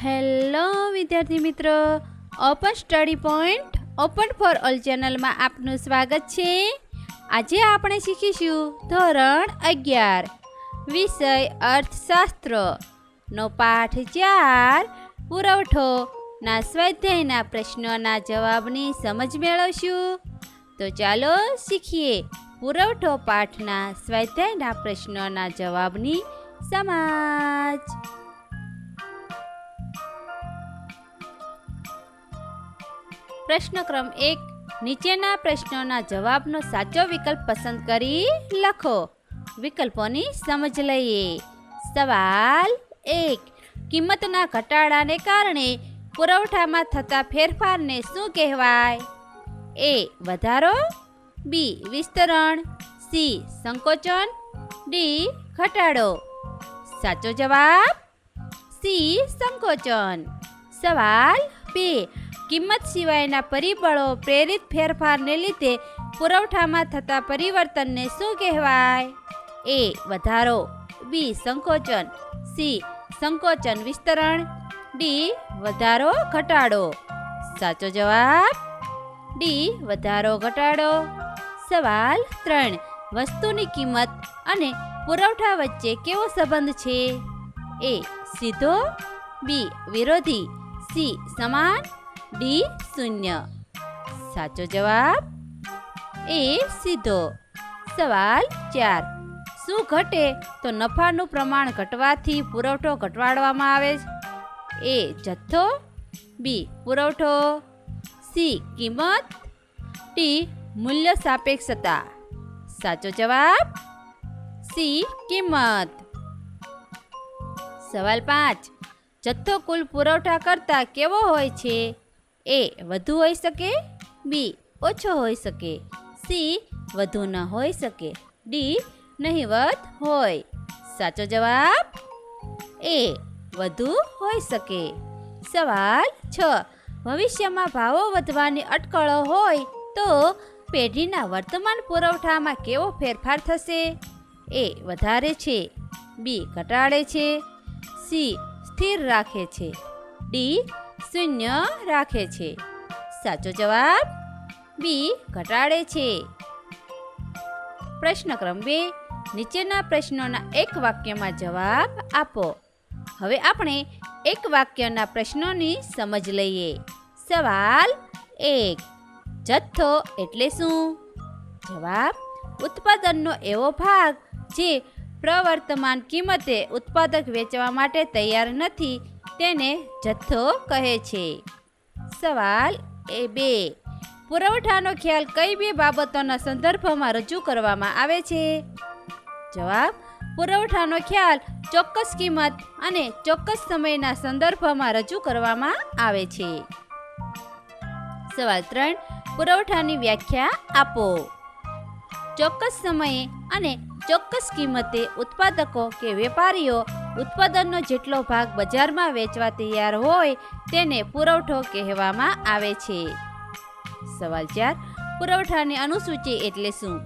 Hello વિદ્યાર્થી મિત્રો, open study point open for all ચેનલમાં આપનું સ્વાગત છે. આજે આપણે શીખીશું ધોરણ 11 વિષય અર્થશાસ્ત્ર નો પાઠ 4 પુરવઠો ના સ્વાધ્યાયના પ્રશ્નોના જવાબની સમજ મેળવશું. તો ચાલો શીખીએ પુરવઠો પાઠના સ્વાધ્યાયના પ્રશ્નોના જવાબની સમજ. પ્રશ્ન ક્રમ 1. નીચેના પ્રશ્નોના જવાબનો સાચો વિકલ્પ પસંદ કરી લખો. વિકલ્પોની સમજ લઈએ. સવાલ 1. કિંમતના ઘટાડાને કારણે પુરવઠામાં થતા ફેરફારને શું કહેવાય? એ. વધારો, બી. વિસ્તરણ, સી. સંકોચન, ડી. ઘટાડો. સાચો જવાબ સી. સંકોચન. સવાલ 2. કિંમત સિવાયના પરિબળો પ્રેરિત ફેરફારને લીધે પુરવઠામાં થતા પરિવર્તનને શું કહેવાય? એ. વધારો, બી. સંકોચન, સી. સંકોચન વિસ્તરણ, ડી. વધારો ઘટાડો. સાચો જવાબ ડી. વધારો ઘટાડો. સવાલ 3. વસ્તુની કિંમત અને પુરવઠા વચ્ચે કેવો સંબંધ છે? એ. સીધો, બી. વિરોધી, સી. સમાન, ડી. શૂન્ય. સાચો જવાબ એ. સીધો. સવાલ 4. શું ઘટે તો નફાનું પ્રમાણ ઘટવાથી પુરવઠો ઘટાડવામાં આવે? એ. જથ્થો, બી. પુરવઠો, સી. કિંમત, ડી. મૂલ્ય સાપેક્ષતા. સાચો જવાબ સી. કિંમત. સવાલ 5. જથ્થો કુલ પુરવઠા કરતાં કેવો હોય છે? એ. વધુ હોઈ શકે, બી. ઓછો હોઈ શકે, સી. વધુ ન હોઈ શકે, ડી. નહિવત હોય. સાચો જવાબ એ. વધુ હોઈ શકે. સવાલ 6. ભવિષ્યમાં ભાવો વધવાની અટકળો હોય તો પેઢીના વર્તમાન પુરવઠામાં કેવો ફેરફાર થશે? એ. વધારે છે, બી. ઘટાડે છે, સી. સ્થિર રાખે છે, ડી. શૂન્ય રાખે છે. સાચો જવાબ બી. ઘટાડે છે. પ્રશ્ન ક્રમ 2. નીચેના પ્રશ્નોના એક વાક્યમાં જવાબ આપો. હવે આપણે એક વાક્યના પ્રશ્નોની સમજ લઈએ. સવાલ 1. જથ્થો એટલે શું? જવાબ. ઉત્પાદનનો એવો ભાગ જે પ્રવર્તમાન કિંમતે ઉત્પાદક વેચવા માટે તૈયાર નથી તેને જથ્થો કહે છે. સવાલ 2. પુરવઠાનો ખ્યાલ કઈ બે બાબતોના સંદર્ભમાં રજૂ કરવામાં આવે છે? જવાબ. પુરવઠાનો ખ્યાલ ચોક્કસ કિંમત અને ચોક્કસ સમયના સંદર્ભમાં રજૂ કરવામાં આવે છે. સવાલ 3. પુરવઠાની વ્યાખ્યા આપો. ચોક્કસ સમયે અને ચોક્કસ કિંમતે ઉત્પાદકો કે વેપારીઓ ઉત્પાદનનો જેટલો ભાગ બજારમાં વેચવા તૈયાર હોય તેને પુરવઠો કહેવામાં આવે છે. સવાલ 4. પુરવઠાની અનુસૂચિ એટલે શું?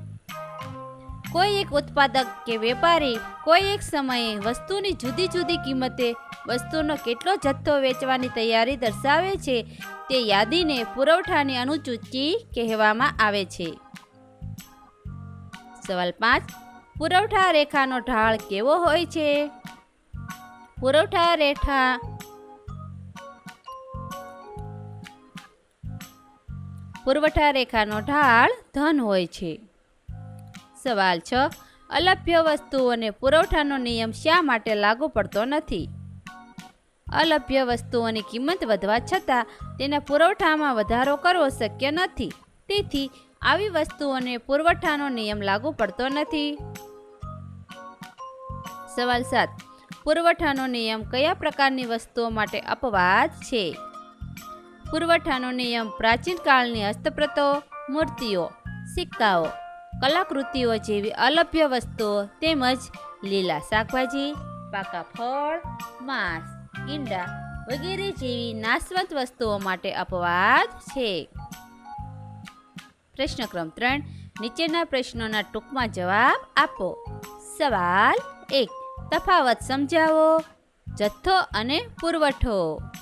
કોઈ એક ઉત્પાદક કે વેપારી કોઈ એક સમયે વસ્તુની જુદી જુદી કિંમતે વસ્તુનો કેટલો જથ્થો વેચવાની તૈયારી દર્શાવે છે તે યાદીને પુરવઠાની અનુસૂચિ કહેવામાં આવે છે. સવાલ 5. પુરવઠા રેખાનો ઢાળ કેવો હોય છે? પુરવઠા રેખાનો ઢાળ ધન હોય છે. સવાલ 6. અલભ્ય વસ્તુઓને પુરવઠાનો નિયમ શા માટે લાગુ પડતો નથી? અલભ્ય વસ્તુઓની કિંમત વધવા છતાં તેના પુરવઠામાં વધારો કરવો શક્ય નથી. તેથી આવી વસ્તુઓને પુરવઠાનો નિયમ લાગુ પડતો નથી. સવાલ 7. પુરવઠાનો નિયમ કયા પ્રકારની વસ્તુઓ માટે અપવાદ છે? પુરવઠાનો નિયમ પ્રાચીન કાળની હસ્તપ્રતો, મૂર્તિઓ, સિક્કાઓ, કલાકૃતિઓ જેવી અલભ્ય વસ્તુઓ તેમજ લીલા શાકભાજી, પાકા ફળ, માંસ, ઈંડા વગેરે જેવી નાશવંત વસ્તુઓ માટે અપવાદ છે. પ્રશ્ન ક્રમ 3. નીચેના પ્રશ્નોના ટૂંકમાં જવાબ આપો. સવાલ 1. તફાવત સમજાવો. જથ્થો અને પુરવઠો.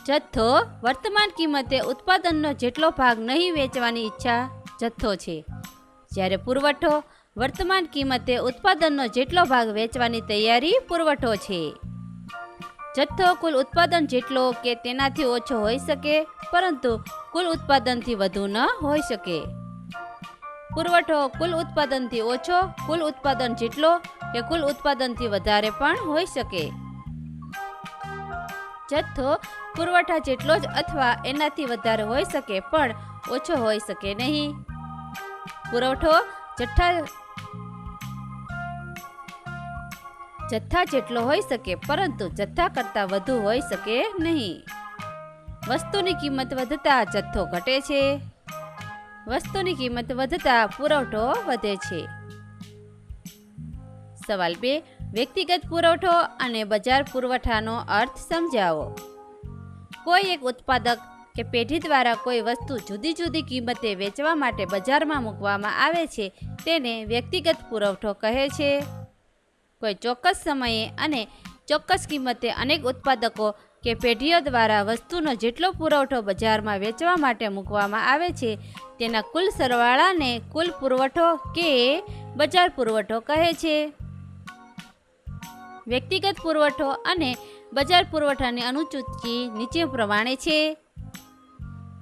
જથ્થો વર્તમાન કિંમતે ઉત્પાદનનો જેટલો ભાગ નહીં વેચવાની ઈચ્છા જથ્થો છે, જ્યારે પુરવઠો વર્તમાન કિંમતે ઉત્પાદનનો જેટલો ભાગ વેચવાની તૈયારી પુરવઠો છે. જથ્થો કુલ ઉત્પાદન જેટલો કે તેનાથી ઓછો હોઈ શકે, પરંતુ કુલ ઉત્પાદનથી વધુ ન હોઈ શકે. પુરવઠો કુલ ઉત્પાદનથી ઓછો, કુલ ઉત્પાદન જેટલો કે કુલ ઉત્પાદનથી વધારે પણ હોઈ શકે. જથ્થો પુરવઠા જેટલો જ અથવા એનાથી વધારે હોઈ શકે પણ ઓછો હોઈ શકે નહીં. પુરવઠો જથ્થા જેટલો હોઈ શકે પરંતુ જથ્થા કરતાં વધુ હોઈ શકે નહીં. વસ્તુની કિંમત વધતા જથ્થો ઘટે છે. વસ્તુની કિંમત વધતા પુરવઠો વધે છે. સવાલ 2. વ્યક્તિગત પુરવઠો અને બજાર પુરવઠાનો અર્થ સમજાવો. કોઈ એક ઉત્પાદક કે પેઢી દ્વારા કોઈ વસ્તુ જુદી જુદી કિંમતે વેચવા માટે બજારમાં મૂકવામાં આવે છે તેને વ્યક્તિગત પુરવઠો કહે છે. કોઈ ચોક્કસ સમયે અને ચોક્કસ કિંમતે અનેક ઉત્પાદકો કે પેઢીઓ દ્વારા વસ્તુનો જેટલો પુરવઠો બજારમાં વેચવા માટે મૂકવામાં આવે છે તેના કુલ સરવાળાને કુલ પુરવઠો કે બજાર પુરવઠો કહે છે. વ્યક્તિગત પુરવઠો અને બજાર પુરવઠાની અનુસૂચિ નીચે પ્રમાણે છે.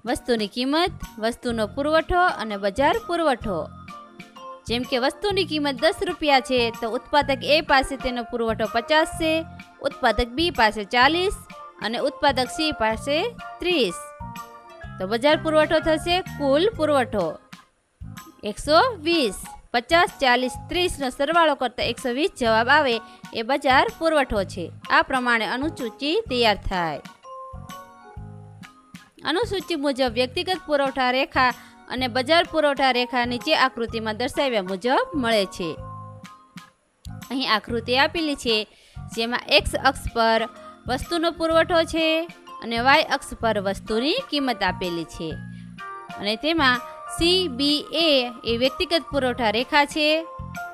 વસ્તુની કિંમત, વસ્તુનો પુરવઠો અને બજાર પુરવઠો. જેમ કે વસ્તુની કિંમત 10 રૂપિયા છે તો ઉત્પાદક એ પાસે તેનો પુરવઠો 50 છે, ઉત્પાદક બી પાસે 40 અને ઉત્પાદક સી પાસે 30. તો બજાર પુરવઠો થશે કુલ પુરવઠો 120. 50, 40, 30નો સરવાળો કરતાં 120 જવાબ આવે એ બજાર પુરવઠો છે. આ પ્રમાણે અનુસૂચિ તૈયાર થાય. અનુસૂચિ મુજબ વ્યક્તિગત પુરવઠા રેખા અને બજાર પુરવઠા રેખા નીચે આકૃતિમાં દર્શાવ્યા મુજબ મળે છે. અહીં આકૃતિ આપેલી છે જેમાં એક્સ અક્ષ પર વસ્તુનો પુરવઠો છે અને વાય અક્ષ પર વસ્તુની કિંમત આપેલી છે અને તેમાં CBA એ વ્યક્તિગત પુરવઠા રેખા છે,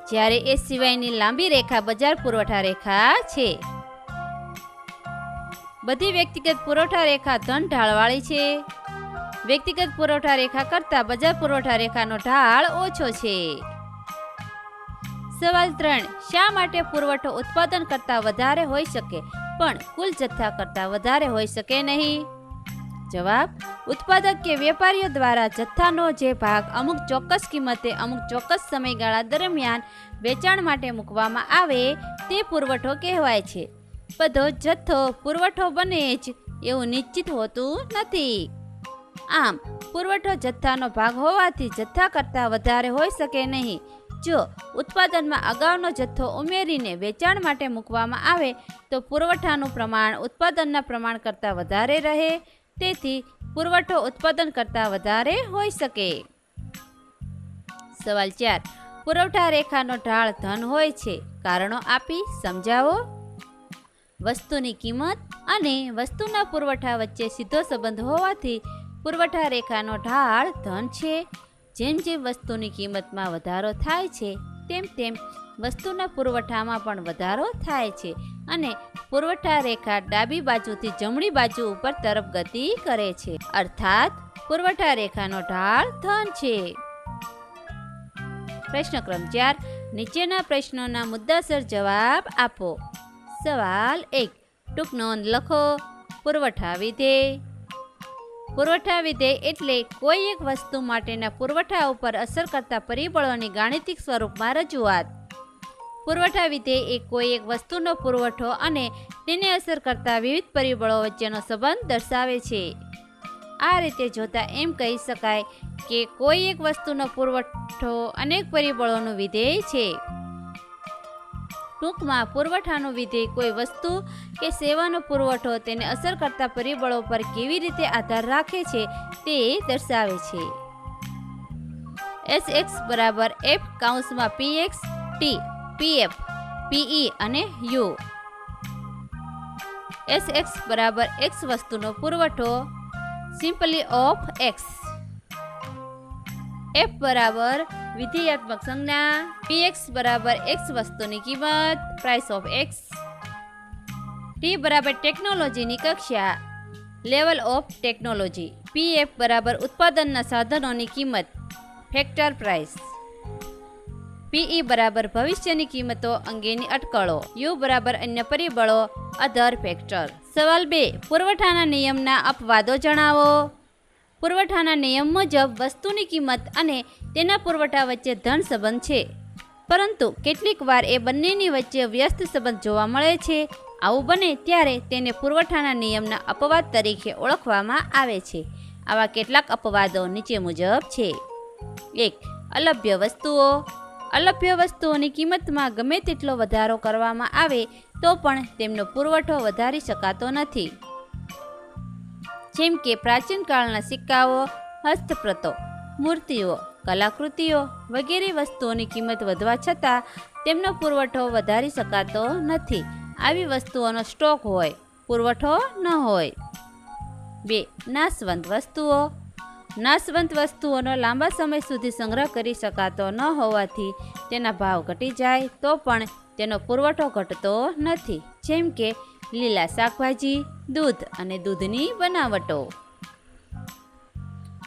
જ્યારે એ સિવાયની લાંબી રેખા બજાર પુરવઠા રેખા છે. બધી વ્યક્તિગત પુરવઠા રેખા ધન ઢાળવાળી છે. વ્યક્તિગત પુરવઠા રેખા કરતાં બજાર પુરવઠા રેખાનો ઢાળ ઓછો છે. સવાલ 3. શા માટે પુરવઠો ઉત્પાદન કરતાં વધારે હોઈ શકે પણ કુલ જથ્થા કરતાં વધારે હોઈ શકે નહીં? જવાબ. ઉત્પાદક કે વેપારીઓ દ્વારા જથ્થાનો જે ભાગ અમુક ચોક્કસ કિંમતે અમુક ચોક્કસ સમયગાળા દરમિયાન વેચાણ માટે મૂકવામાં આવે તે પુરવઠો કહેવાય છે. બધો જથ્થો પુરવઠો બને જ એવું નિશ્ચિત હોતું નથી. આમ પુરવઠો જથ્થાનો ભાગ હોવાથી જથ્થા કરતાં વધારે હોઈ શકે નહીં. જો ઉત્પાદનમાં અગાઉનો જથ્થો ઉમેરીને વેચાણ માટે મૂકવામાં આવે તો પુરવઠાનું પ્રમાણ ઉત્પાદનના પ્રમાણ કરતાં વધારે રહે, તેથી પુરવઠો ઉત્પાદન કરતાં વધારે હોઈ શકે. સવાલ 4. પુરવઠા રેખાનો ઢાળ ધન હોય છે, કારણો આપી સમજાવો. વસ્તુની કિંમત અને વસ્તુના પુરવઠા વચ્ચે સીધો સંબંધ હોવાથી પુરવઠા રેખાનો ઢાળ ધન છે. જેમ જેમ વસ્તુની કિંમતમાં વધારો થાય છે તેમ તેમ વસ્તુના પુરવઠામાં પણ વધારો થાય છે અને પુરવઠા રેખા ડાબી બાજુથી જમણી બાજુ ઉપર તરફ ગતિ કરે છે, અર્થાત પુરવઠા રેખાનો ઢાળ ધન છે. પ્રશ્ન ક્રમ 4. નીચેના પ્રશ્નોના મુદ્દાસર જવાબ આપો. સવાલ 1. ટૂંક નોંધ લખો. પુરવઠા વિધેય. પુરવઠા વિધેય એટલે કોઈ એક વસ્તુ માટેના પુરવઠા ઉપર અસર કરતા પરિબળોની ગાણિતિક સ્વરૂપમાં રજૂઆત. પુરવઠા વિધેય એ કોઈ એક વસ્તુનો પુરવઠો અને તેને અસર કરતા વિવિધ પરિબળો વચ્ચેનો સંબંધ દર્શાવે છે. આ રીતે જોતા એમ કહી શકાય કે કોઈ એક વસ્તુનો પુરવઠો અનેક પરિબળોનું વિધેય છે. ટૂંકમાં પુરવઠાનું વિધેય કોઈ વસ્તુ કે સેવાનો પુરવઠો તેને અસર કરતા પરિબળો પર કેવી રીતે આધાર રાખે છે તે દર્શાવે છે. SX બરાબર F કૌંસમાં PX, T, PF, PE અને U. SX બરાબર X વસ્તુનો પુરવઠો સિમ્પલી ઓફ X. F બરાબર વિધેયાત્મક સંજ્ઞા. PX બરાબર X વસ્તુની કિંમત પ્રાઇસ ઓફ X. ટી બરાબર ટેકનોલોજીની કક્ષા, લેવલ ઓફ ટેકનોલોજી. પીએફ બરાબર ઉત્પાદનના સાધનોની કિંમત, ફેક્ટર પ્રાઇસ. પીઈ બરાબર ભવિષ્યની કિંમતો અંગેની અટકળો. યુ બરાબર અન્ય પરિબળો, અધર ફેક્ટર. સવાલ 2. પુરવઠાના નિયમના અપવાદો જણાવો. પુરવઠાના નિયમ મુજબ વસ્તુની કિંમત અને તેના પુરવઠા વચ્ચે ધન સંબંધ છે, પરંતુ કેટલીક વાર એ બંનેની વચ્ચે વ્યસ્ત સંબંધ જોવા મળે છે. આવું બને ત્યારે તેને પુરવઠાના નિયમના અપવાદ તરીકે ઓળખવામાં આવે છે. આવા કેટલાક અપવાદો નીચે મુજબ છે. 1. અલભ્ય વસ્તુઓ. અલભ્ય વસ્તુઓની કિંમતમાં ગમે તેટલો વધારો કરવામાં આવે તો પણ તેમનો પુરવઠો વધારી શકાતો નથી. જેમ કે પ્રાચીન કાળના સિક્કાઓ, હસ્તપ્રતો, મૂર્તિઓ, કલાકૃતિઓ વગેરે વસ્તુઓની કિંમત વધવા છતાં તેમનો પુરવઠો વધારી શકાતો નથી. આવી વસ્તુઓનો સ્ટોક હોય, પુરવઠો ન હોય. 2. નાશવંત વસ્તુઓ. નાશવંત વસ્તુઓનો લાંબા સમય સુધી સંગ્રહ કરી શકાતો ન હોવાથી તેના ભાવ ઘટી જાય તો પણ તેનો પુરવઠો ઘટતો નથી. જેમ કે લીલા શાકભાજી, દૂધ અને દૂધની બનાવટો.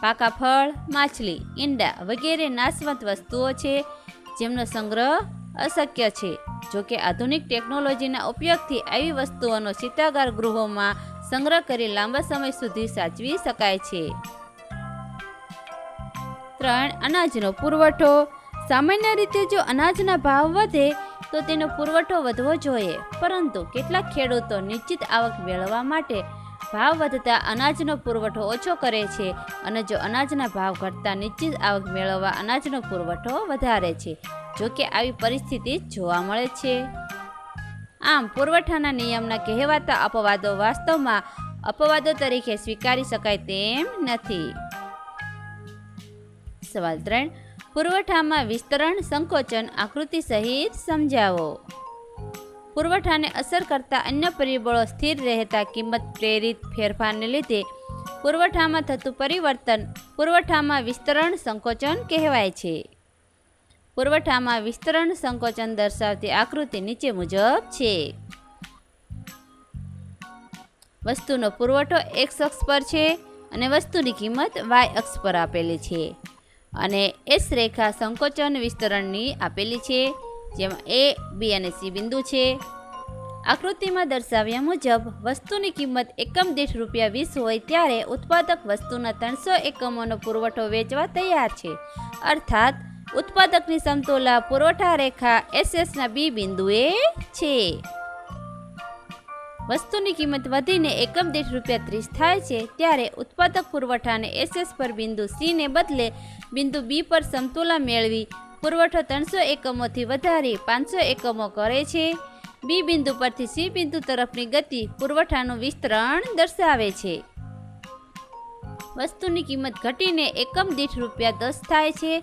પાકા ફળ, માછલી, ઈંડા વગેરે નાશવંત વસ્તુઓ છે જેમનો સંગ્રહ અશક્ય છે. જોકે આધુનિક ટેકનોલોજીના ઉપયોગથી આવી વસ્તુઓનો શીતાગાર ગૃહોમાં સંગ્રહ કરી લાંબા સમય સુધી સાચવી શકાય છે. 3. અનાજનો પુરવઠો. સામાન્ય રીતે જો અનાજના ભાવ વધે તો તેનો પુરવઠો વધવો જોઈએ, પરંતુ કેટલાક ખેડૂતો નિશ્ચિત આવક મેળવવા માટે ભાવ વધતા અનાજનો પુરવઠો ઓછો કરે છે અને જો અનાજના ભાવ ઘટતા નિશ્ચિત આવક મેળવવા અનાજનો પુરવઠો વધારે છે. જોકે આવી પરિસ્થિતિ જોવા મળે છે. આમ પુરવઠાના નિયમના કહેવાતા અપવાદો વાસ્તવમાં અપવાદો તરીકે સ્વીકારી શકાય તેમ નથી. સવાલ 3. પુરવઠામાં વિસ્તરણ સંકોચન આકૃતિ સહિત સમજાવો. પુરવઠાને અસર કરતા અન્ય પરિબળો સ્થિર રહેતા કિંમત પ્રેરિત ફેરફારને લીધે પુરવઠામાં થતું પરિવર્તન પુરવઠામાં વિસ્તરણ સંકોચન કહેવાય છે. પુરવઠામાં વિસ્તરણ સંકોચન દર્શાવતી આકૃતિ નીચે મુજબ છે. વસ્તુનો પુરવઠો x અક્ષ પર છે અને વસ્તુની કિંમત y અક્ષ પર આપેલી છે અને S રેખા સંકોચન વિસ્તરણની આપેલી છે, જેમાં A, B અને C બિંદુ છે. આકૃતિમાં દર્શાવ્યા મુજબ વસ્તુની કિંમત એકમ દીઠ ₹20 હોય ત્યારે ઉત્પાદક વસ્તુના 300 એકમોનો પુરવઠો વેચવા તૈયાર છે. અર્થાત ઉત્પાદકની સમતુલા પુરવઠા રેખા SS ના B બિંદુએ છે. વસ્તુની કિંમત વધીને એકમ દીઠ ₹30 થાય છે ત્યારે ઉત્પાદક પુરવઠાને SS પર બિંદુ C ને બદલે બિંદુ B પર સમતુલા મેળવી પુરવઠો 300 એકમોથી વધારી 500 એકમો કરે છે. B બિંદુ પરથી C બિંદુ તરફની ગતિ પુરવઠાનું વિસ્તરણ દર્શાવે છે. વસ્તુની કિંમત ઘટીને એકમ દીઠ ₹10 થાય છે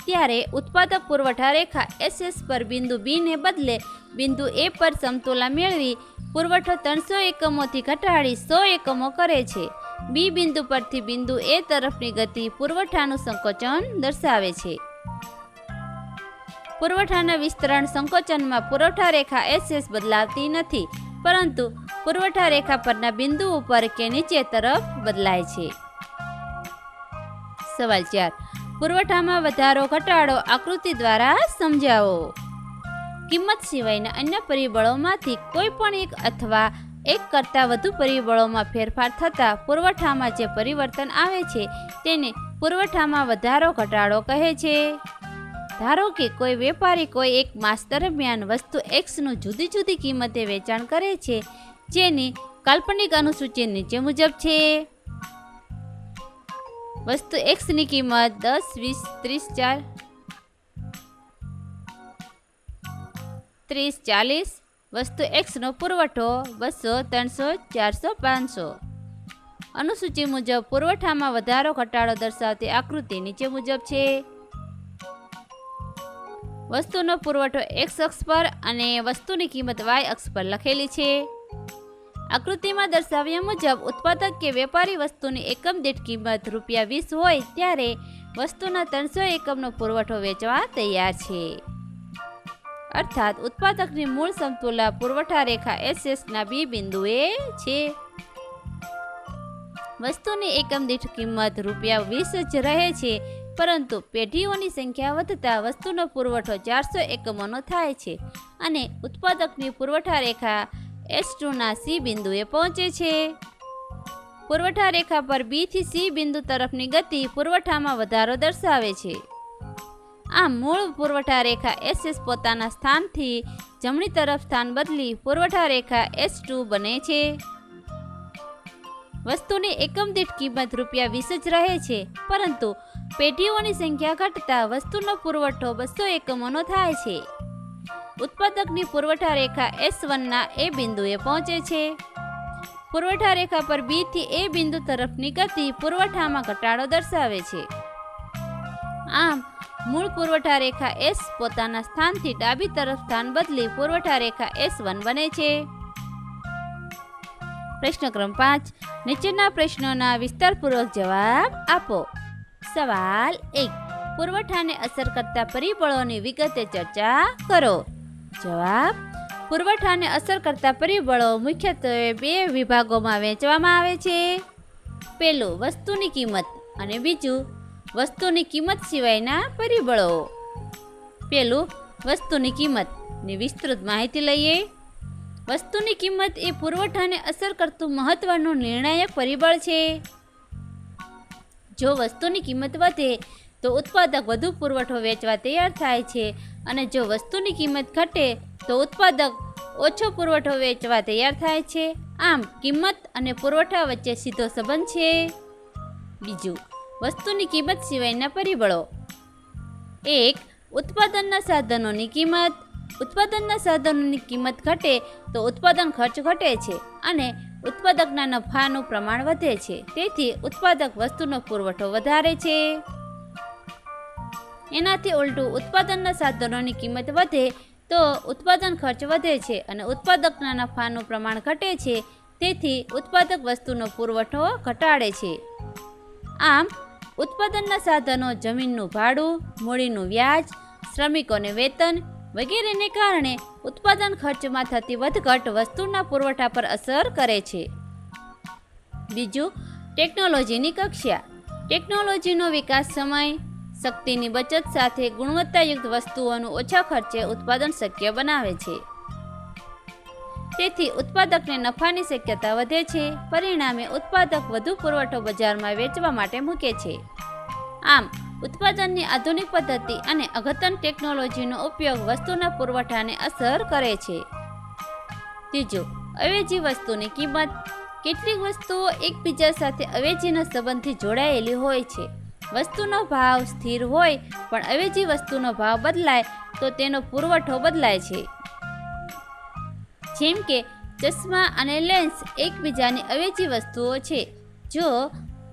ત્યારે ઉત્પાદક પુરવઠા રેખા SS પર બિંદુ B ને બદલે બિંદુ A પર સમતુલા મેળવી પુરવઠો 300 એકમોથી ઘટાડી 100 એકમો કરે છે. B બિંદુ પરથી બિંદુ A તરફની ગતિ પુરવઠાનું સંકોચન દર્શાવે છે. પુરવઠાના વિસ્તરણ સંકોચનમાં પુરવઠા રેખા SS બદલાતી નથી, પરંતુ પુરવઠા રેખા પરના બિંદુ ઉપર કે નીચે તરફ બદલાય છે. સવાલ 4. પુરવઠામાં વધારો ઘટાડો આકૃતિ દ્વારા સમજાવો. કિંમત સિવાયના અન્ય પરિબળોમાંથી કોઈ પણ એક અથવા એક કરતાં વધુ પરિબળોમાં ફેરફાર થતાં પુરવઠામાં જે પરિવર્તન આવે છે તેને પુરવઠામાં વધારો ઘટાડો કહે છે. ધારો કે કોઈ વેપારી કોઈ એક માસ દરમિયાન વસ્તુ Xનું જુદી જુદી કિંમતે વેચાણ કરે છે, જેની કાલ્પનિક અનુસૂચિ નીચે મુજબ છે. વસ્તુ Xની કિંમત 10, 20, 30, 40. વસ્તુ Xનો પુરવઠો 200, 300, 400, 500. અનુસૂચિ મુજબ પુરવઠામાં વધારો ઘટાડો દર્શાવતી આકૃતિ નીચે મુજબ છે. વસ્તુનો પુરવઠો X અક્ષ પર અને વસ્તુની કિંમત Y અક્ષ પર લખેલી છે. આકૃતિમાં દર્શાવ્યા મુજબ ઉત્પાદક કે વેપારી વસ્તુની એકમ દીઠ કિંમત ₹20 હોય ત્યારે વસ્તુના 300 એકમનો પુરવઠો વેચવા તૈયાર છે. અર્થાત ઉત્પાદકની મૂળ સમતુલા પુરવઠા રેખા SS-ના બી બિંદુએ છે. વસ્તુની એકમ દીઠ કિંમત ₹20 જ રહે છે, પરંતુ પેઢીઓની સંખ્યા વધતા વસ્તુનો પુરવઠો 400 એકમોનો થાય છે અને ઉત્પાદકની પુરવઠા રેખા S2ના સી બિંદુએ પહોંચે છે. પુરવઠા રેખા પર બી થી સી બિંદુ તરફની ગતિ પુરવઠામાં વધારો દર્શાવે છે. આમ મૂળ પુરવઠા રેખા SS પોતાના સ્થાનથી જમણી તરફ સ્થાન બદલી પુરવઠા રેખા S2 બને છે. વસ્તુની એકમ દીઠ કિંમત ₹20 જ રહે છે, પરંતુ પેઢીઓની સંખ્યા ઘટતા વસ્તુનો પુરવઠો 200 એકમોનો થાય છે. ઉત્પાદકની પુરવઠા રેખા S1ના એ બિંદુએ પહોંચે છે. પુરવઠા રેખા પર બી થી એ બિંદુ તરફની ગતિ પુરવઠામાં ઘટાડો દર્શાવે છે. આમ મૂળ પુરવઠા રેખા S પોતાના સ્થાનથી ડાબી તરફ સ્થાન બદલી પુરવઠા રેખા S1 બને છે. પ્રશ્ન ક્રમ 5. નીચેના પ્રશ્નોના વિસ્તારપૂર્વક જવાબ આપો. સવાલ 1. પુરવઠાને અસર કરતા પરિબળોની વિગતે ચર્ચા કરો. જવાબ. પુરવઠાને અસર કરતા પરિબળો મુખ્યત્વે 2 વિભાગોમાં વહેંચવામાં આવે છે. પહેલું વસ્તુની કિંમત અને બીજું વસ્તુની કિંમત સિવાયના પરિબળો. પહેલું વસ્તુની કિંમતની વિસ્તૃત માહિતી લઈએ. વસ્તુની કિંમત એ પુરવઠાને અસર કરતું મહત્વનું નિર્ણાયક પરિબળ છે. જો વસ્તુની કિંમત વધે તો ઉત્પાદક વધુ પુરવઠો વેચવા તૈયાર થાય છે અને જો વસ્તુની કિંમત ઘટે તો ઉત્પાદક ઓછો પુરવઠો વેચવા તૈયાર થાય છે. આમ કિંમત અને પુરવઠા વચ્ચે સીધો સંબંધ છે. બીજું વસ્તુની કિંમત સિવાયના પરિબળો. 1. ઉત્પાદનના સાધનોની કિંમત. ઉત્પાદનના સાધનોની કિંમત ઘટે તો ઉત્પાદન ખર્ચ ઘટે છે અને ઉત્પાદકના નફાનું પ્રમાણ વધે છે. તેથી ઉત્પાદક વસ્તુનો પુરવઠો વધારે છે. એનાથી ઉલટું ઉત્પાદનના સાધનોની કિંમત વધે તો ઉત્પાદન ખર્ચ વધે છે અને ઉત્પાદકના નફાનું પ્રમાણ ઘટે છે. તેથી ઉત્પાદક વસ્તુનો પુરવઠો ઘટાડે છે. આમ ઉત્પાદનના સાધનો જમીનનું ભાડું, મૂડીનું વ્યાજ, શ્રમિકોને વેતન વગેરેને કારણે ઉત્પાદન ખર્ચમાં થતી વધઘટ વસ્તુના પુરવઠા પર અસર કરે છે. બીજું ટેકનોલોજીની કક્ષા. ટેકનોલોજીનો વિકાસ સમય, શક્તિની બચત સાથે ગુણવત્તાયુક્ત વસ્તુઓનું ઓછા ખર્ચે ઉત્પાદન શક્ય બનાવે છે. તેથી ઉત્પાદકને નફાની શક્યતા વધે છે. પરિણામે ઉત્પાદક વધુ પુરવઠો બજારમાં વેચવા માટે મૂકે છે. આમ ઉત્પાદનની આધુનિક પદ્ધતિ અને અદ્યતન ટેકનોલોજીનો ઉપયોગ વસ્તુના પુરવઠાને અસર કરે છે. ત્રીજું અવેજી વસ્તુની કિંમત. કેટલીક વસ્તુઓ એકબીજા સાથે અવેજીના સંબંધથી જોડાયેલી હોય છે. વસ્તુનો ભાવ સ્થિર હોય પણ અવેજી વસ્તુનો ભાવ બદલાય તો તેનો પુરવઠો બદલાય છે. જેમ કે ચશ્મા અને લેન્સ એકબીજાની અવેજી વસ્તુઓ છે. જો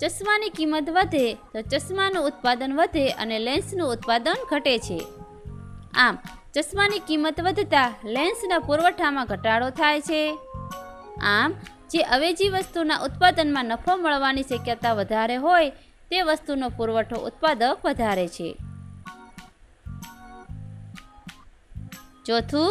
ચશ્માની કિંમત વધે તો ચશ્માનું ઉત્પાદન વધે અને લેન્સનું ઉત્પાદન ઘટે છે. આમ ચશ્માની કિંમત વધતા લેન્સના પુરવઠામાં ઘટાડો થાય છે. આમ જે અવેજી વસ્તુના ઉત્પાદનમાં નફો મળવાની શક્યતા વધારે હોય તે વસ્તુનો પુરવઠો ઉત્પાદક વધારે છે. ચોથું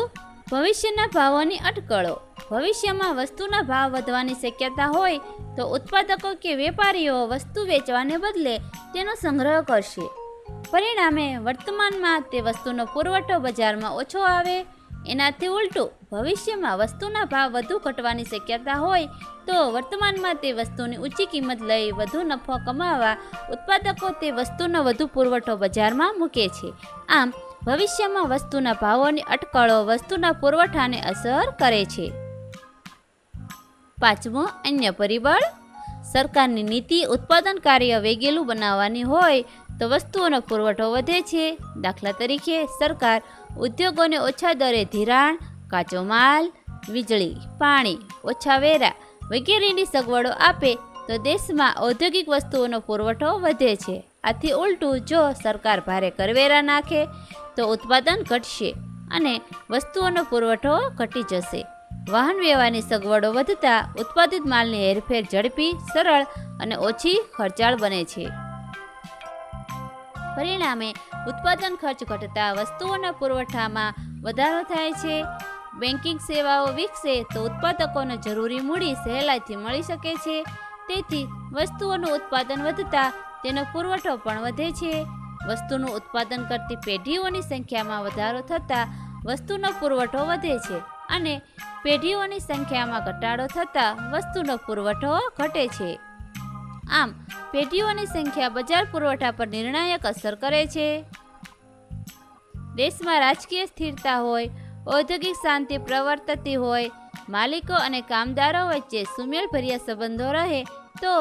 ભવિષ્યના ભાવોની અટકળો. ભવિષ્યમાં વસ્તુના ભાવ વધવાની શક્યતા હોય તો ઉત્પાદકો કે વેપારીઓ વસ્તુ વેચવાને બદલે તેનો સંગ્રહ કરશે. પરિણામે વર્તમાનમાં તે વસ્તુનો પુરવઠો બજારમાં ઓછો આવે. એનાથી ઉલટું ભવિષ્યમાં વસ્તુના ભાવ વધુ ઘટવાની શક્યતા હોય તો વર્તમાનમાં તે વસ્તુની ઊંચી કિંમત લઈ વધુ નફો કમાવા ઉત્પાદકો તે વસ્તુનો વધુ પુરવઠો બજારમાં મૂકે છે. આમ ભવિષ્યમાં વસ્તુના ભાવોની અટકળો વસ્તુના પુરવઠાને અસર કરે છે. પાંચમું અન્ય પરિબળ. સરકારની નીતિ ઉત્પાદન કાર્ય વેગેલું બનાવવાની હોય તો વસ્તુઓનો પુરવઠો વધે છે. દાખલા તરીકે સરકાર ઉદ્યોગોને ઓછા દરે ધિરાણ, કાચો માલ, વીજળી, પાણી, ઓછા વેરા વગેરેની સગવડો આપે તો દેશમાં ઔદ્યોગિક વસ્તુઓનો પુરવઠો વધે છે. આથી ઉલટું જો સરકાર ભારે કરવેરા નાખે તો ઉત્પાદન ઘટશે અને વસ્તુઓનો પુરવઠો ઘટી જશે. વાહન વ્યવહારની સગવડો વધતા ઉત્પાદિત માલની હેરફેર ઝડપી, સરળ અને ઓછી ખર્ચાળ બને છે. પરિણામે ઉત્પાદન ખર્ચ ઘટતા વસ્તુઓના પુરવઠામાં વધારો થાય છે. બેન્કિંગ સેવાઓ વિકસે તો ઉત્પાદકોને જરૂરી મૂડી સહેલાઈથી મળી શકે છે. તેથી વસ્તુઓનું ઉત્પાદન વધતા તેનો પુરવઠો પણ વધે છે. વસ્તુનું ઉત્પાદન કરતી પેઢીઓની સંખ્યામાં વધારો થતાં વસ્તુનો પુરવઠો વધે છે અને પેઢીઓની સંખ્યામાં ઘટાડો થતાં વસ્તુનો પુરવઠો ઘટે છે. આમ પેઢીઓની સંખ્યા બજાર પુરવઠા પર નિર્ણાયક અસર કરે છે. દેશમાં રાજકીય સ્થિરતા હોય, ઔદ્યોગિક શાંતિ પ્રવર્તતી હોય, માલિકો અને કામદારો વચ્ચે સુમેળભર્યા સંબંધો રહે તો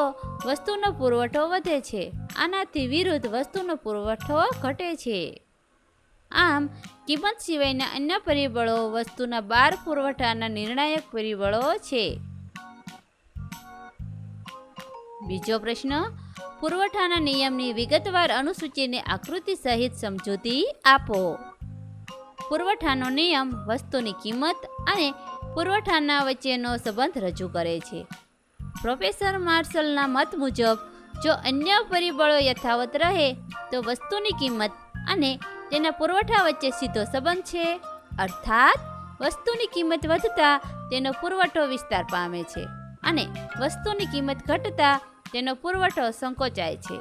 વસ્તુનો પુરવઠો વધે છે. આનાથી વિરુદ્ધ વસ્તુનો પુરવઠો ઘટે છે. આમ કિંમત સિવાયના અન્ય પરિબળો વસ્તુના બહાર પુરવઠાના નિર્ણાયક પરિબળો છે. બીજો પ્રશ્ન, પુરવઠાના નિયમની વિગતવાર અનુસૂચિને આકૃતિ સહિત સમજૂતી આપો. પુરવઠાનો નિયમ વસ્તુની કિંમત અને પુરવઠાના વચ્ચેનો સંબંધ રજૂ કરે છે. પ્રોફેસર માર્શલના મત મુજબ જો અન્ય પરિબળો યથાવત રહે તો વસ્તુની કિંમત અને તેના પુરવઠા વચ્ચે સીધો સંબંધ છે. અર્થાત વસ્તુની કિંમત વધતા તેનો પુરવઠો વિસ્તાર પામે છે અને વસ્તુની કિંમત ઘટતા તેનો પુરવઠો સંકોચાય છે.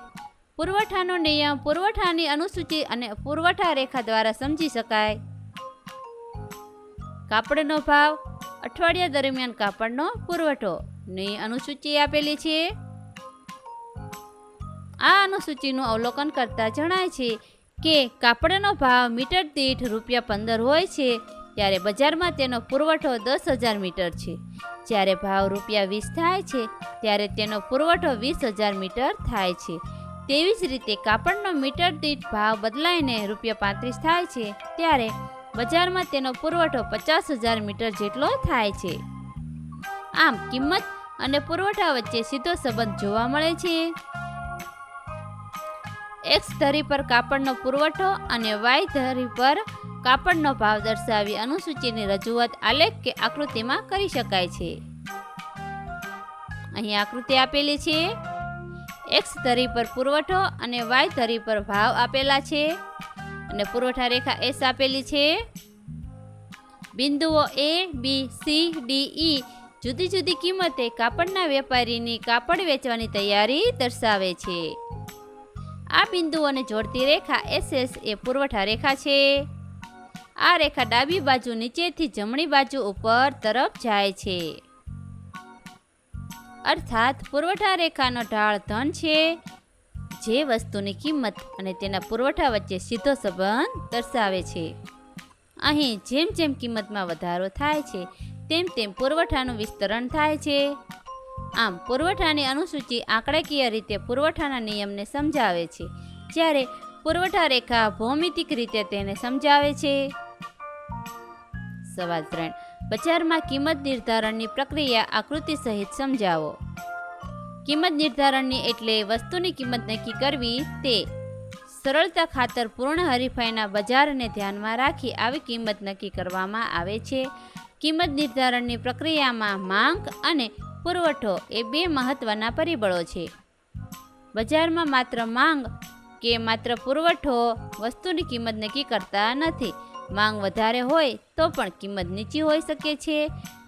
પુરવઠાનો નિયમ પુરવઠાની અનુસૂચિ અને પુરવઠા રેખા દ્વારા સમજી શકાય. કાપડનો ભાવ, અઠવાડિયા દરમિયાન કાપડનો પુરવઠો ની અનુસૂચિ આપેલી છે. આ અનુસૂચિનું અવલોકન કરતા જણાય છે કે કાપડનો ભાવ મીટર દીઠ ₹15 હોય છે ત્યારે બજારમાં તેનો પુરવઠો 10,000 મીટર છે. જ્યારે ભાવ ₹20 થાય છે ત્યારે તેનો પુરવઠો 20,000 મીટર થાય છે. તેવી જ રીતે કાપડનો મીટર દીઠ ભાવ બદલાઈને ₹35 થાય છે ત્યારે બજારમાં તેનો પુરવઠો 50,000 મીટર જેટલો થાય છે. આમ કિંમત અને પુરવઠા વચ્ચે સીધો સંબંધ જોવા મળે છે. X ધરી પર કાપડનો પુરવઠો અને Y ધરી પર કાપડનો ભાવ દર્શાવી અનુસૂચિની રજૂઆત આલેખ કે આકૃતિમાં કરી શકાય છે. અહીં આકૃતિ આપેલી છે. X ધરી પર પુરવઠો અને Y ધરી પર ભાવ આપેલા છે અને પુરવઠા રેખા S આપેલી છે. બિંદુઓ A, B, C, D, E જુદી જુદી કિંમતે કાપડના વેપારીની કાપડ વેચવાની તૈયારી દર્શાવે છે. આ બિંદુઓને જોડતી રેખા SS એ પુરવઠા રેખા છે. આ રેખા ડાબી બાજુ નીચેથી જમણી બાજુ ઉપર તરફ જાય છે. અર્થાત પુરવઠા રેખાનો ઢાળ ધન છે જે વસ્તુની કિંમત અને તેના પુરવઠા વચ્ચે સીધો સંબંધ દર્શાવે છે. અહીં જેમ જેમ કિંમતમાં વધારો થાય છે તેમ તેમ પુરવઠાનું વિસ્તરણ થાય છે. આમ પુરવઠાની અનુસૂચિ આંકડાકીય રીતે પુરવઠાના નિયમને સમજાવે છે જ્યારે પુરવઠા રેખા ભૌમિતિક રીતે તેને સમજાવે છે. સવાલ 3, બજારમાં કિંમત નિર્ધારણની પ્રક્રિયા આકૃતિ સહિત સમજાવો. કિંમત નિર્ધારણની એટલે વસ્તુની કિંમત નક્કી કરવી. તે સરળતા ખાતર પૂર્ણ હરીફાઈના બજારને ધ્યાનમાં રાખી આવી કિંમત નક્કી કરવામાં આવે છે. કિંમત નિર્ધારણની પ્રક્રિયામાં માંગ અને પુરવઠો એ બે મહત્વના પરિબળો છે. બજારમાં માત્ર માંગ કે માત્ર પુરવઠો વસ્તુની કિંમત નક્કી કરતા નથી. માંગ વધારે હોય તો પણ કિંમત નીચી હોઈ શકે છે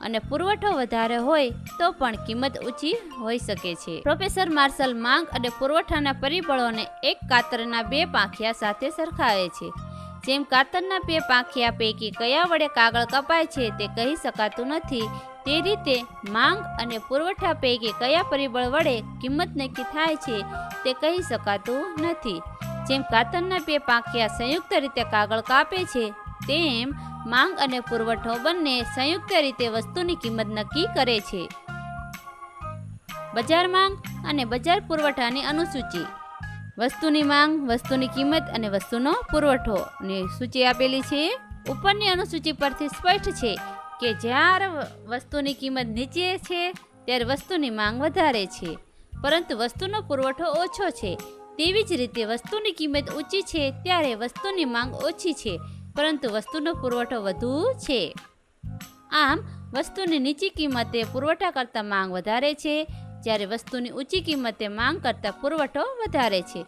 અને પુરવઠો વધારે હોય તો પણ કિંમત ઊંચી હોઈ શકે છે. પ્રોફેસર માર્શલ માંગ અને પુરવઠાના પરિબળોને એક કાતરના બે પાંખિયા સાથે સરખાવે છે. જેમ કાતરના બે પાંખિયા પૈકી કયા વડે કાગળ કપાય છે તે કહી શકાતું નથી, તે રીતે માંગ અને પુરવઠા પૈકી કયા પરિબળ વડે કિંમત નક્કી થાય છે તે કહી શકાતું નથી. જેમ કાતરના બે પાંખિયા સંયુક્ત રીતે કાગળ કાપે છે તેમ માંગ અને પુરવઠો બંને સંયુક્ત રીતે વસ્તુની કિંમત નક્કી કરે છે. બજાર માંગ અને બજાર પુરવઠાની અનુસૂચિ. વસ્તુની માંગ, વસ્તુની કિંમત અને વસ્તુનો પુરવઠોની સૂચિ આપેલી છે. ઉપરની અનુસૂચિ પરથી સ્પષ્ટ છે કે જ્યારે વસ્તુની કિંમત નીચે છે ત્યારે વસ્તુની માંગ વધારે છે પરંતુ વસ્તુનો પુરવઠો ઓછો છે. તેવી જ રીતે વસ્તુની કિંમત ઊંચી છે ત્યારે વસ્તુની માંગ ઓછી છે પરંતુ વસ્તુનો પુરવઠો વધુ છે. આમ વસ્તુની નીચી કિંમતે પુરવઠા કરતાં માંગ વધારે છે જ્યારે વસ્તુની ઊંચી કિંમતે માંગ કરતાં પુરવઠો વધારે છે.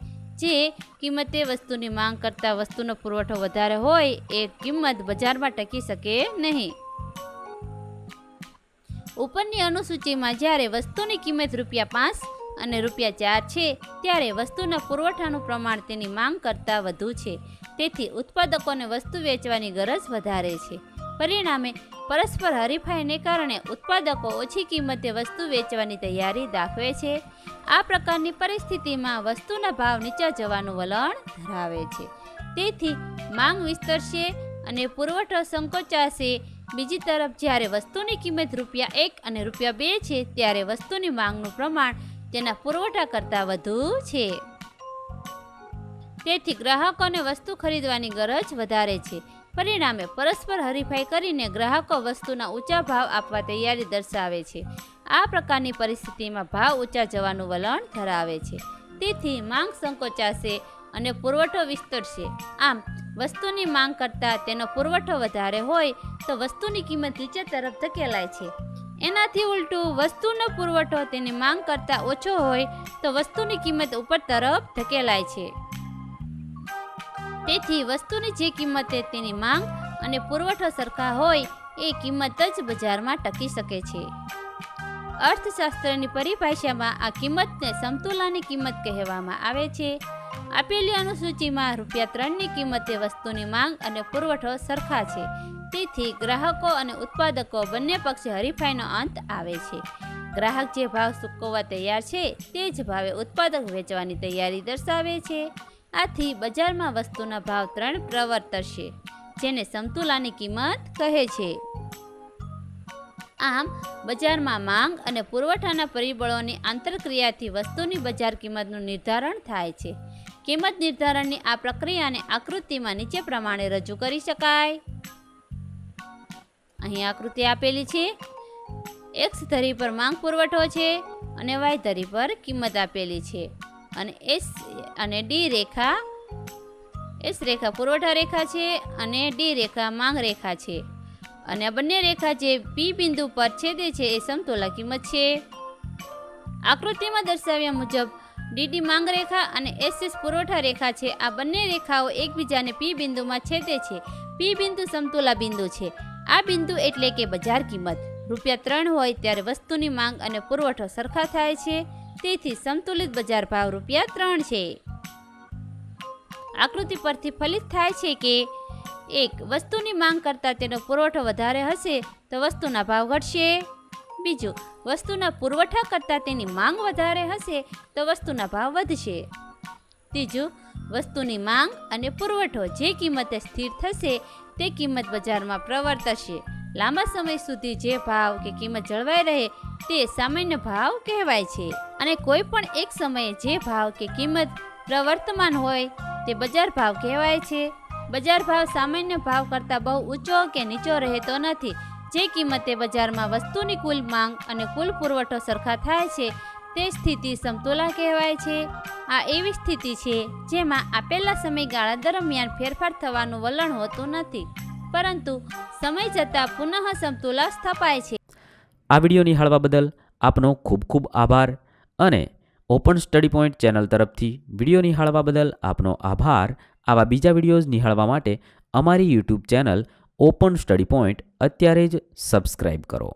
જે કિંમતે વસ્તુની માંગ કરતાં વસ્તુનો પુરવઠો વધારે હોય એ કિંમત બજારમાં ટકી શકે નહીં. ઉપરની અનુસૂચિમાં જ્યારે વસ્તુની કિંમત ₹5 અને ₹4 છે ત્યારે વસ્તુના પુરવઠાનું પ્રમાણ તેની માંગ કરતાં વધુ છે. તેથી ઉત્પાદકોને વસ્તુ વેચવાની ગરજ વધારે છે. પરિણામે પરસ્પર હરીફાઈને કારણે ઉત્પાદકો ઓછી કિંમતે વસ્તુ વેચવાની તૈયારી દાખવે છે. આ પ્રકારની પરિસ્થિતિમાં વસ્તુના ભાવ નીચા જવાનું વલણ ધરાવે છે. તેથી માંગ વિસ્તરશે અને પુરવઠો સંકોચાશે. બીજી તરફ જ્યારે વસ્તુની કિંમત ₹1 અને ₹2 છે ત્યારે વસ્તુની માંગનું પ્રમાણ તેના પુરવઠા કરતાં વધુ છે. તેથી ગ્રાહકોને વસ્તુ ખરીદવાની ગરજ વધારે છે. પરિણામે પરસ્પર હરીફાઈ કરીને ગ્રાહકો વસ્તુના ઊંચા ભાવ આપવા તૈયારી દર્શાવે છે. આ પ્રકારની પરિસ્થિતિમાં ભાવ ઊંચા જવાનું વલણ ધરાવે છે. તેથી માંગ સંકોચાશે અને પુરવઠો વિસ્તરશે. આમ વસ્તુની માંગ કરતાં તેનો પુરવઠો વધારે હોય તો વસ્તુની કિંમત નીચે તરફ ધકેલાય છે. એનાથી ઉલટું વસ્તુનો પુરવઠો તેની માંગ કરતાં ઓછો હોય તો વસ્તુની કિંમત ઉપર તરફ ધકેલાય છે. તેથી વસ્તુની જે કિંમતે તેની માંગ અને પુરવઠો સરખા હોય એ કિંમત જ બજારમાં ટકી શકે છે. અર્થશાસ્ત્રની પરિભાષામાં આ કિંમતને સમતુલાની કિંમત કહેવામાં આવે છે. આપેલી અનુસૂચિમાં ₹3ની કિંમતે વસ્તુની માંગ અને પુરવઠો સરખા છે. તેથી ગ્રાહકો અને ઉત્પાદકો બંને પક્ષે હરીફાઈનો અંત આવે છે. ગ્રાહક જે ભાવ ચૂકવવા તૈયાર છે તે જ ભાવે ઉત્પાદક વેચવાની તૈયારી દર્શાવે છે. આથી બજારમાં વસ્તુના ભાવ 3 પ્રવર્તશે, જેને સમતુલાની કિંમત કહે છે. આમ બજારમાં માંગ અને પુરવઠાના પરિબળોની આંતરક્રિયાથી વસ્તુની બજાર કિંમતનું નિર્ધારણ થાય છે. કિંમત નિર્ધારણની આ પ્રક્રિયાને આકૃતિમાં નીચે પ્રમાણે રજૂ કરી શકાય. અહીં આકૃતિ આપેલી છે. X ધરી પર માંગ પુરવઠો છે અને Y ધરી પર કિંમત આપેલી છે અને S અને D રેખા, S રેખા પુરવઠા રેખા છે અને D રેખા માંગ રેખા છે. અને આ બંને રેખા જે P બિંદુ પર છેદે છે એ સમતુલા કિંમત છે. આકૃતિમાં દર્શાવ્યા મુજબ DD માંગ રેખા અને SS પુરવઠા રેખા છે. આ બંને રેખાઓ એકબીજાને P બિંદુમાં છેદે છે. P બિંદુ સમતુલા બિંદુ છે. આ બિંદુ એટલે કે બજાર કિંમત. ₹3 હોય ત્યારે વસ્તુની માંગ અને પુરવઠો સરખા થાય છે. તેથી સમતુલિત બજાર ભાવ ₹3 છે. આકૃતિ પરથી ફલિત થાય છે કે 1. વસ્તુની માંગ કરતાં તેનો પુરવઠો વધારે હશે તો વસ્તુના ભાવ ઘટશે. 2. વસ્તુના પુરવઠા કરતાં તેની માંગ વધારે હશે તો વસ્તુના ભાવ વધશે. 3. વસ્તુની માંગ અને પુરવઠો જે કિંમતે સ્થિર થશે તે કિંમત બજારમાં પ્રવર્તશે. લાંબા સમય સુધી જે ભાવ કે કિંમત જળવાઈ રહે તે સામાન્ય ભાવ કહેવાય છે. અને કોઈ પણ એક સમયે જે ભાવ કે કિંમત પ્રવર્તમાન હોય તે બજાર ભાવ કહેવાય છે. બજાર ભાવ સામાન્ય ભાવ કરતાં બહુ ઊંચો કે નીચો રહેતો નથી. જે કિંમતે બજારમાં વસ્તુની કુલ માંગ અને કુલ પુરવઠો સરખા થાય છે તે સ્થિતિ સમતુલા કહેવાય છે. આ એવી સ્થિતિ છે જેમાં આપેલા સમયગાળા દરમિયાન ફેરફાર થવાનું વલણ હોતું નથી, પરંતુ સમય જતાં પુનઃ સમતુલા સ્થપાય છે. આ વિડીયો નિહાળવા બદલ આપનો ખૂબ ખૂબ આભાર અને ઓપન સ્ટડી પોઈન્ટ ચેનલ તરફથી વિડીયો નિહાળવા બદલ આપનો આભાર. આવા બીજા વિડીયોઝ નિહાળવા માટે અમારી YouTube channel open study point અત્યારે જ સબસ્ક્રાઈબ કરો.